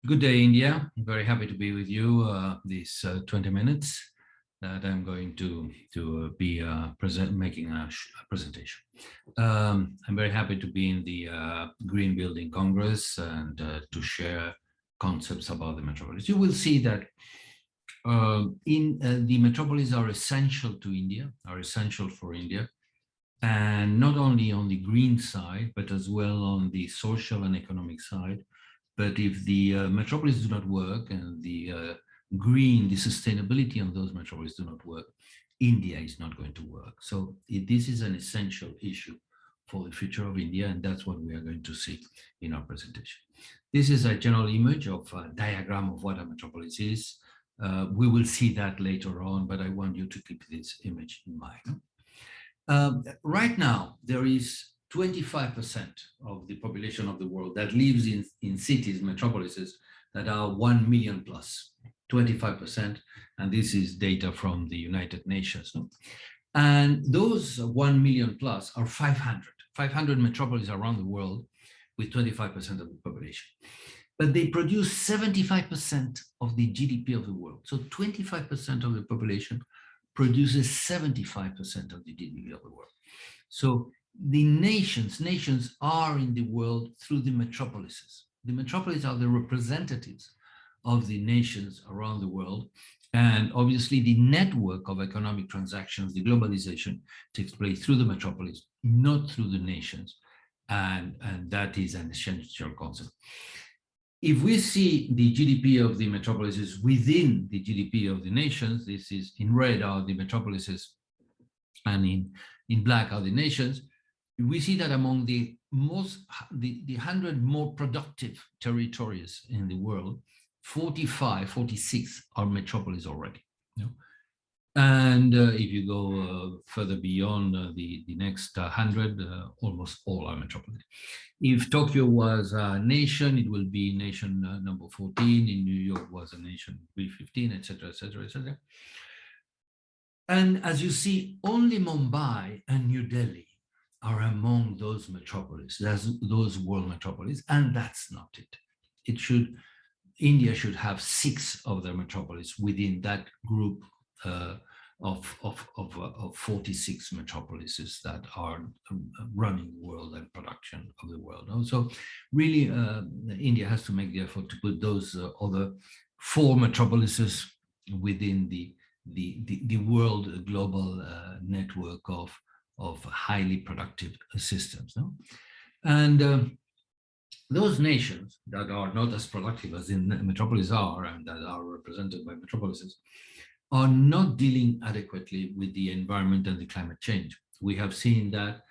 Good day, India. I'm very happy to be with you these 20 minutes that I'm going to be making a presentation. I'm very happy to be in the Green Building Congress and to share concepts about the metropolis. You will see that the metropolis are essential to India, are essential for India, and not only on the green side, but as well on the social and economic side. But if the metropolis do not work and the sustainability of those metropolis do not work, India is not going to work. So this is an essential issue for the future of India, and that's what we are going to see in our presentation. This is a general image of a diagram of what a metropolis is. We will see that later on, but I want you to keep this image in mind. Right now, there is 25% of the population of the world that lives in cities, metropolises, that are 1 million plus, 25%. And this is data from the United Nations. No? And those 1 million plus are 500 metropolises around the world with 25% of the population. But they produce 75% of the GDP of the world. So 25% of the population produces 75% of the GDP of the world. So the nations are in the world through the metropolises. The metropolises are the representatives of the nations around the world. And obviously the network of economic transactions, the globalization, takes place through the metropolis, not through the nations. And that is an essential concept. If we see the GDP of the metropolises within the GDP of the nations, this is in red are the metropolises and in black are the nations, we see that among the 100 more productive territories in the world, 46 are metropolis already. You know? And if you go further beyond the next 100, almost all are metropolis. If Tokyo was a nation, it will be nation number 14. In New York was a nation 15, etc., etc., etc. And as you see, only Mumbai and New Delhi are among those metropolis, those world metropolis, and that's not it. India should have 6 of their metropolis within that group of 46 metropolises that are running the world and production of the world. So really, India has to make the effort to put those other 4 metropolises within the world global network of highly productive systems. No? And those nations that are not as productive as the metropolis are and that are represented by metropolises are not dealing adequately with the environment and the climate change. We have seen that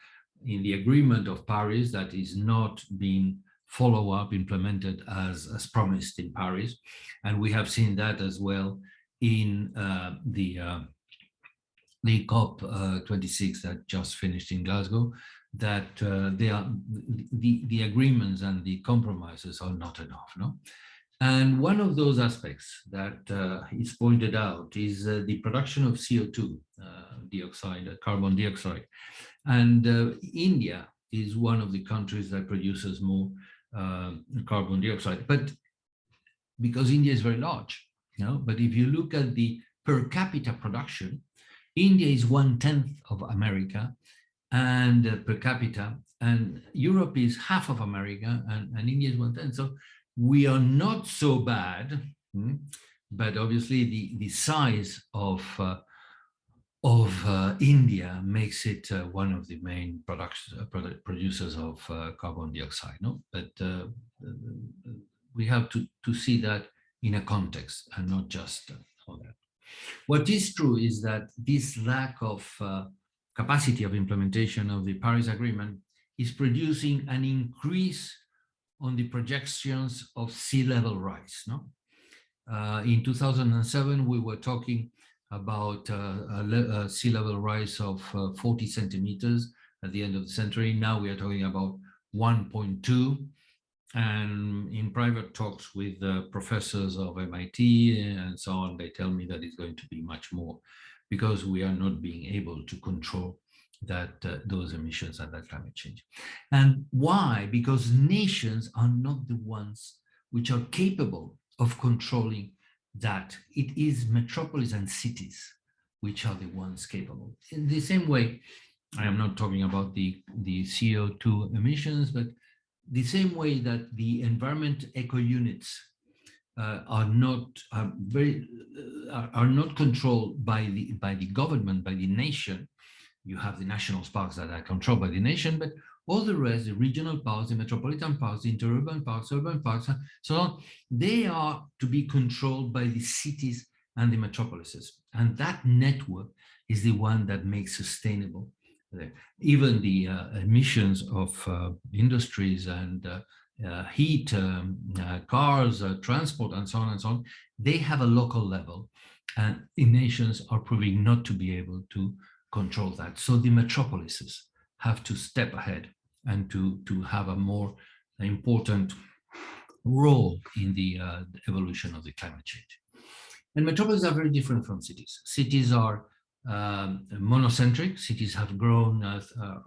in the agreement of Paris that is not being follow-up implemented as promised in Paris. And we have seen that as well in the COP26 that just finished in Glasgow, that the agreements and the compromises are not enough. No? And one of those aspects that is pointed out is the production of CO2 carbon dioxide. And India is one of the countries that produces more carbon dioxide, but because India is very large. You know? But if you look at the per capita production, India is 1/10 of America and per capita, and Europe is half of America, and India is 1/10. So we are not so bad, but obviously the size of India makes it one of the main producers of carbon dioxide. No, but we have to see that in a context and not just all that. What is true is that this lack of capacity of implementation of the Paris Agreement is producing an increase on the projections of sea level rise. No? In 2007, we were talking about a sea level rise of 40 centimeters at the end of the century. Now we are talking about 1.2. And in private talks with professors of MIT and so on, they tell me that it's going to be much more because we are not being able to control those emissions and that climate change. And why? Because nations are not the ones which are capable of controlling that. It is metropolis and cities which are the ones capable. In the same way, I am not talking about the CO2 emissions, but the same way that the environment eco units are not controlled by the government, by the nation. You have the national parks that are controlled by the nation, but all the rest, the regional parks, the metropolitan parks, the interurban parks, urban parks, and so on, they are to be controlled by the cities and the metropolises. And that network is the one that makes sustainable. Even the emissions of industries and heat, cars, transport, and so on and so on, they have a local level. And nations are proving not to be able to control that. So the metropolises have to step ahead and to have a more important role in the evolution of the climate change. And metropolises are very different from cities. Cities are monocentric. Cities have grown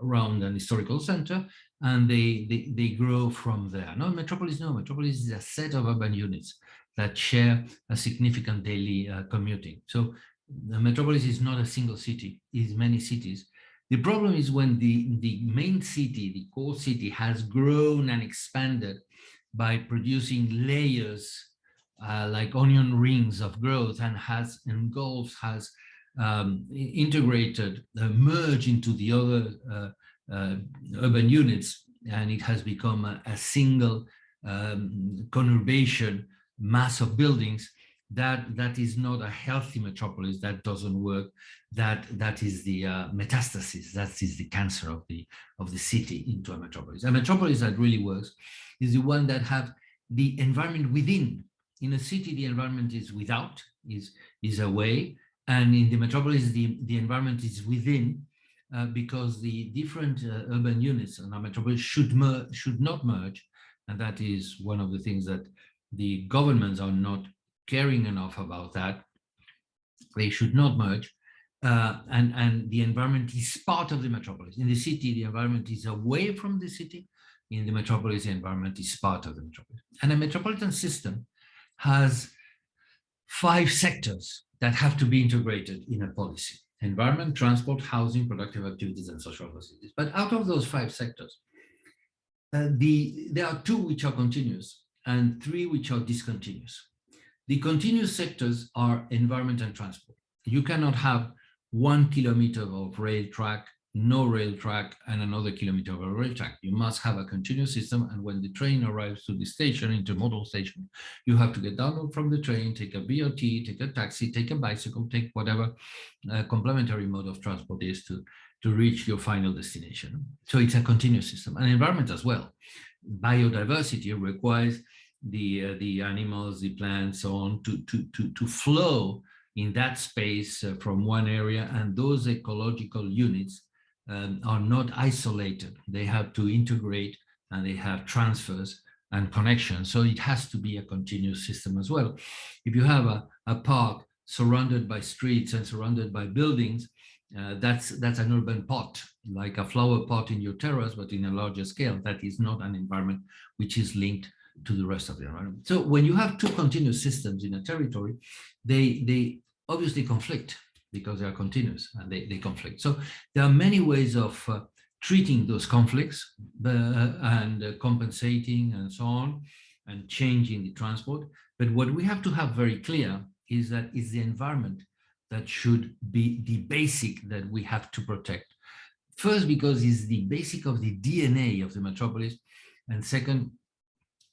around an historical center, and they grow from there. Metropolis is a set of urban units that share a significant daily commuting. So the metropolis is not a single city, it is many cities. The problem is when the main city, the core city, has grown and expanded by producing layers like onion rings of growth, and has integrated, merged into the other urban units, and it has become a single conurbation mass of buildings. That is not a healthy metropolis. That doesn't work. That is the metastasis. That is the cancer of the city into a metropolis. A metropolis that really works is the one that have the environment within. In a city, the environment is without, is away, and in the metropolis, the environment is within, because the different urban units in a metropolis should not merge, and that is one of the things that the governments are not caring enough about. That they should not merge, and the environment is part of the metropolis. In the city, the environment is away from the city. In the metropolis, the environment is part of the metropolis. And a metropolitan system has 5 sectors that have to be integrated in a policy: environment, transport, housing, productive activities, and social facilities. But out of those 5 sectors, there are 2 which are continuous and 3 which are discontinuous. The continuous sectors are environment and transport. You cannot have 1 kilometer of rail track, no rail track, and another kilometer of a rail track. You must have a continuous system, and when the train arrives to the station, intermodal station, you have to get down from the train, take a BRT, take a taxi, take a bicycle, take whatever complementary mode of transport is to reach your final destination. So it's a continuous system. And environment as well. Biodiversity requires the animals, the plants, so on, to flow in that space from one area, and those ecological units are not isolated. They have to integrate, and they have transfers and connections. So it has to be a continuous system as well. If you have a park surrounded by streets and surrounded by buildings, that's an urban pot, like a flower pot in your terrace, but in a larger scale. That is not an environment which is linked to the rest of the environment. So when you have 2 continuous systems in a territory, they obviously conflict because they are continuous, and they conflict. So there are many ways of treating those conflicts and compensating and so on, and changing the transport. But what we have to have very clear is that it's the environment that should be the basic that we have to protect. First, because it's the basic of the DNA of the metropolis, and second,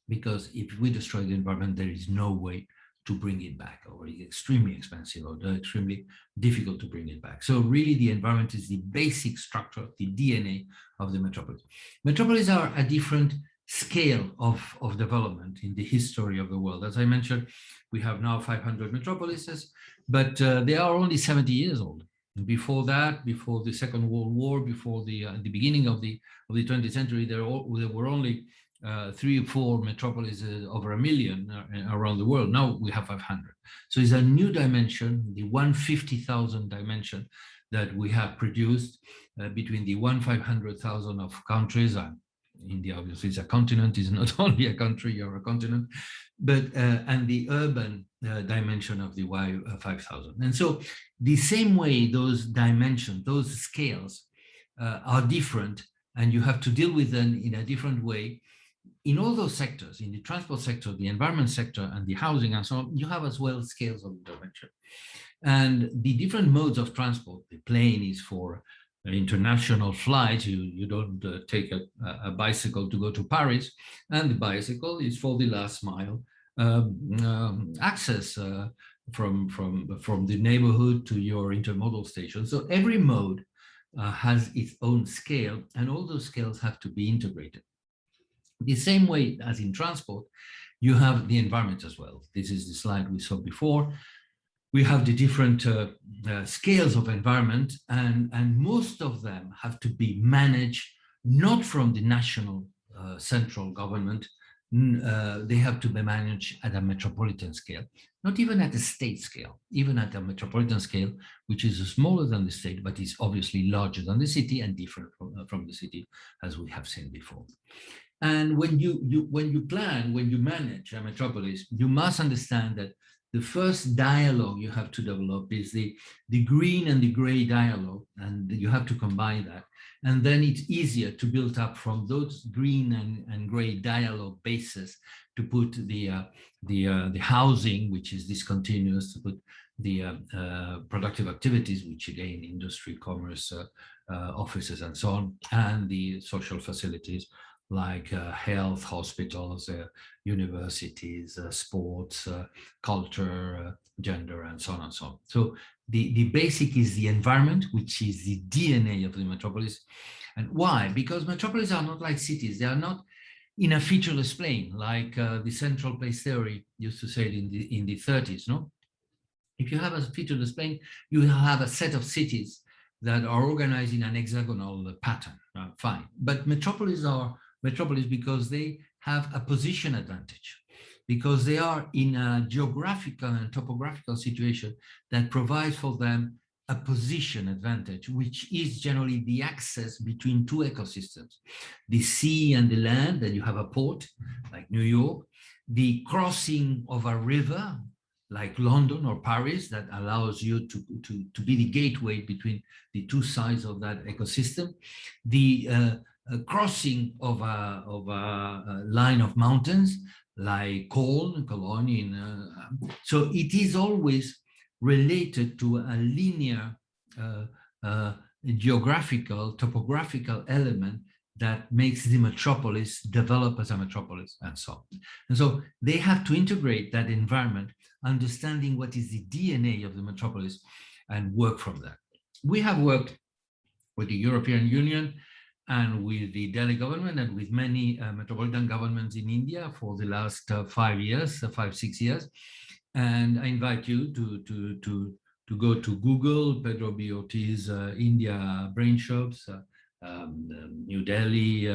because if we destroy the environment, there is no way to bring it back, or it's extremely expensive, or extremely difficult to bring it back. So really, the environment is the basic structure, the DNA of the metropolis. Metropolises are a different scale of development in the history of the world. As I mentioned, we have now 500 metropolises, but they are only 70 years old. Before that, before the Second World War, before the beginning of the 20th century, there were only 3 or 4 metropolises over 1 million around the world. Now we have 500. So it's a new dimension, the 150,000 dimension that we have produced between the 1,500,000 of countries India obviously is a continent, is not only a country or a continent, but and the urban dimension of the Y5000. And so the same way those dimensions, those scales are different, and you have to deal with them in a different way. In all those sectors, in the transport sector, the environment sector, and the housing and so on, you have as well scales of intervention. And the different modes of transport, the plane is for international flights. You don't take a bicycle to go to Paris, and the bicycle is for the last mile access from the neighborhood to your intermodal station. So every mode has its own scale, and all those scales have to be integrated. The same way as in transport, you have the environment as well. This is the slide we saw before. We have the different scales of environment, and most of them have to be managed not from the national central government. They have to be managed at a metropolitan scale, not even at a state scale, even at a metropolitan scale, which is smaller than the state, but is obviously larger than the city and different from the city, as we have seen before. And when you plan, when you manage a metropolis, you must understand that the first dialogue you have to develop is the green and the gray dialogue, and you have to combine that. And then it's easier to build up from those green and gray dialogue bases to put the housing, which is discontinuous, to put the productive activities, which again, industry, commerce, offices, and so on, and the social facilities, like health, hospitals, universities, sports, culture, gender, and so on and so on. So the basic is the environment, which is the DNA of the metropolis. And why? Because metropolises are not like cities. They are not in a featureless plane, like the central place theory used to say it in the 30s, no? If you have a featureless plane, you have a set of cities that are organized in an hexagonal pattern, fine. But metropolises are metropolis because they have a position advantage, because they are in a geographical and topographical situation that provides for them a position advantage, which is generally the access between two ecosystems, the sea and the land, that you have a port like New York, the crossing of a river like London or Paris that allows you to be the gateway between the two sides of that ecosystem, the crossing of a line of mountains like Cologne. So it is always related to a linear geographical, topographical element that makes the metropolis develop as a metropolis, and so on. And so they have to integrate that environment, understanding what is the DNA of the metropolis, and work from that. We have worked with the European Union and with the Delhi government and with many metropolitan governments in India for the last 5 years, 5-6 years. And I invite you to go to Google, Pedro Biotti's India brain shops, New Delhi,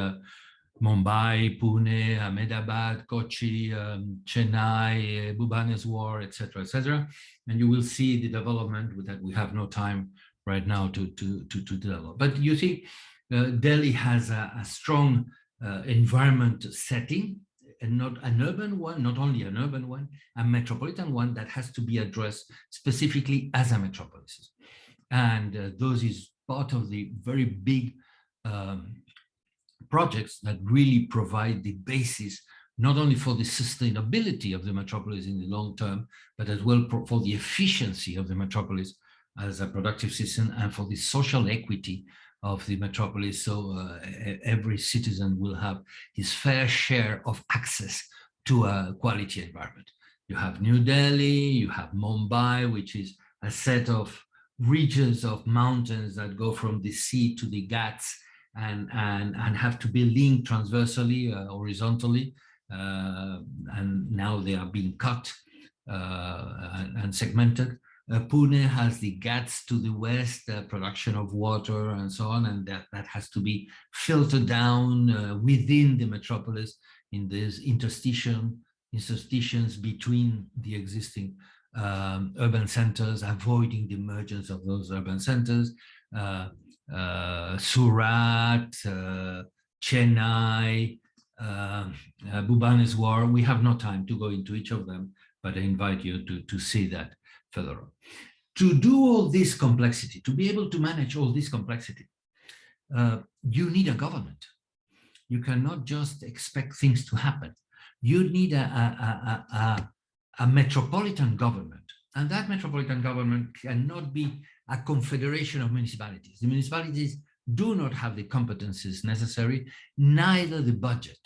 Mumbai, Pune, Ahmedabad, Kochi, Chennai, Bhubaneswar, etc., and you will see the development that we have no time right now to develop. But you see, Delhi has a strong environment setting, and not an urban one, not only an urban one, a metropolitan one that has to be addressed specifically as a metropolis. And those is part of the very big projects that really provide the basis not only for the sustainability of the metropolis in the long term, but as well for the efficiency of the metropolis as a productive system, and for the social equity of the metropolis. So every citizen will have his fair share of access to a quality environment. You have New Delhi, you have Mumbai, which is a set of regions of mountains that go from the sea to the Ghats and have to be linked transversally, horizontally. And now they are being cut and segmented. Pune has the Ghats to the west, production of water and so on, and that has to be filtered down within the metropolis in these interstitiums between the existing urban centers, avoiding the emergence of those urban centers. Surat, Chennai, Bhubaneswar. We have no time to go into each of them, but I invite you to see that further on. To do all this complexity, to be able to manage all this complexity, you need a government. You cannot just expect things to happen. You need a metropolitan government. And that metropolitan government cannot be a confederation of municipalities. The municipalities do not have the competencies necessary, neither the budget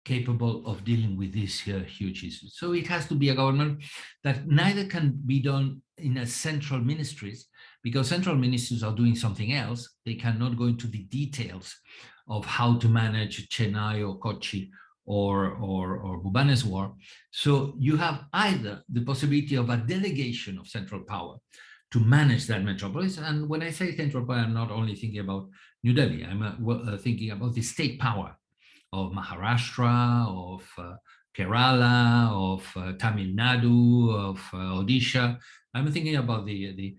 capable of dealing with these huge issues. So it has to be a government that neither can be done in a central ministries, because central ministries are doing something else. They cannot go into the details of how to manage Chennai or Kochi or Bhubaneswar. So you have either the possibility of a delegation of central power to manage that metropolis. And when I say central power, I'm not only thinking about New Delhi, I'm thinking about the state power of Maharashtra, of Kerala, of Tamil Nadu, of Odisha. I'm thinking about the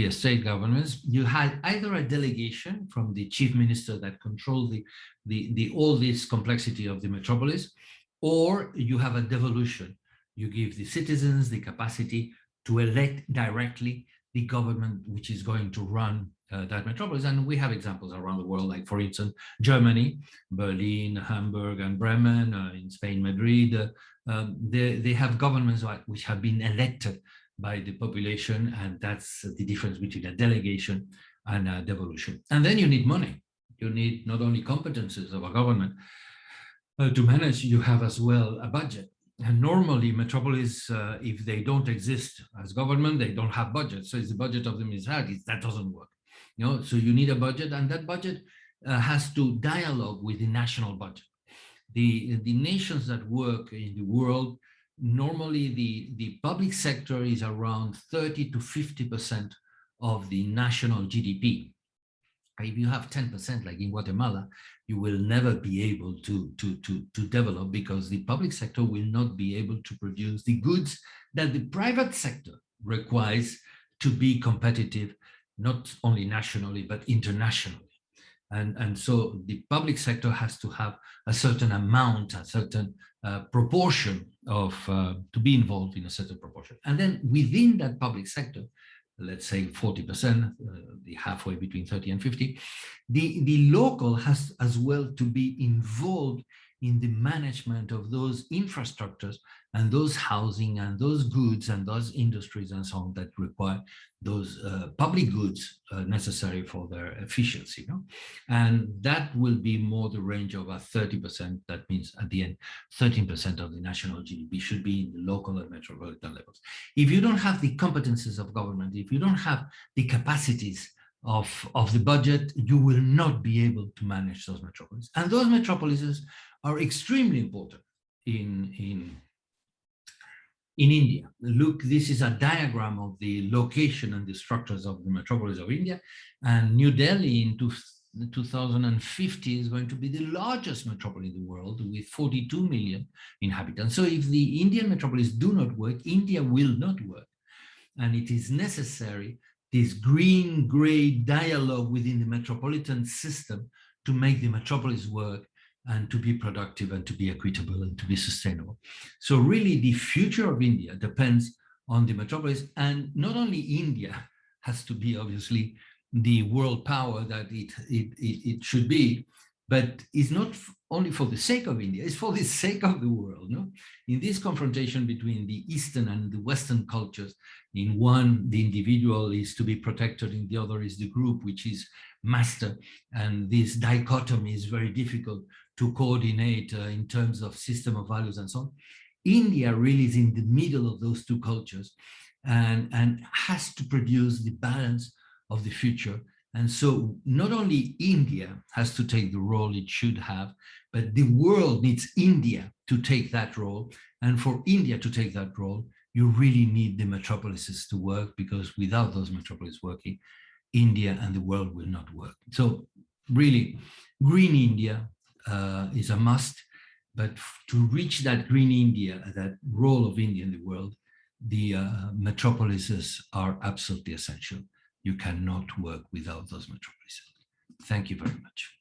state governments. You had either a delegation from the chief minister that controlled all this complexity of the metropolis, or you have a devolution. You give the citizens the capacity to elect directly the government which is going to run that metropolis. And we have examples around the world, like, for instance, Germany, Berlin, Hamburg, and Bremen, in Spain, Madrid. They have governments which have been elected by the population, and that's the difference between a delegation and a devolution. And then you need money. You need not only competences of a government to manage, you have as well a budget. And normally metropolis, if they don't exist as government, they don't have budget. So it's the budget of the municipalities. That doesn't work. So you need a budget, and that budget has to dialogue with the national budget. The nations that work in the world, normally the public sector is around 30 to 50% of the national GDP. If you have 10%, like in Guatemala, you will never be able to develop, because the public sector will not be able to produce the goods that the private sector requires to be competitive, not only nationally, but internationally. And so the public sector has to have a certain amount, a certain proportion of, to be involved in a certain proportion. And then within that public sector, let's say 40%, the halfway between 30 and 50, the local has as well to be involved in the management of those infrastructures and those housing and those goods and those industries and so on that require those public goods necessary for their efficiency. And that will be more the range of a 30%. That means at the end, 13% of the national GDP should be in the local and metropolitan levels. If you don't have the competences of government, if you don't have the capacities of the budget, you will not be able to manage those metropolises. And those metropolises are extremely important in India. Look, this is a diagram of the location and the structures of the metropolis of India. And New Delhi in 2050 is going to be the largest metropolis in the world with 42 million inhabitants. So if the Indian metropolis do not work, India will not work. And it is necessary this green-gray dialogue within the metropolitan system to make the metropolis work and to be productive and to be equitable and to be sustainable. So really the future of India depends on the metropolis, and not only India has to be obviously the world power that it should be, but it's not only for the sake of India, it's for the sake of the world. No? In this confrontation between the Eastern and the Western cultures, in one, the individual is to be protected, in the other is the group, which is master. And this dichotomy is very difficult to coordinate in terms of system of values and so on. India really is in the middle of those two cultures and has to produce the balance of the future. And so not only India has to take the role it should have, but the world needs India to take that role. And for India to take that role, you really need the metropolises to work, because without those metropolises working, India and the world will not work. So really, green India is a must, but to reach that green India, that role of India in the world, the metropolises are absolutely essential. You cannot work without those metropolises. Thank you very much.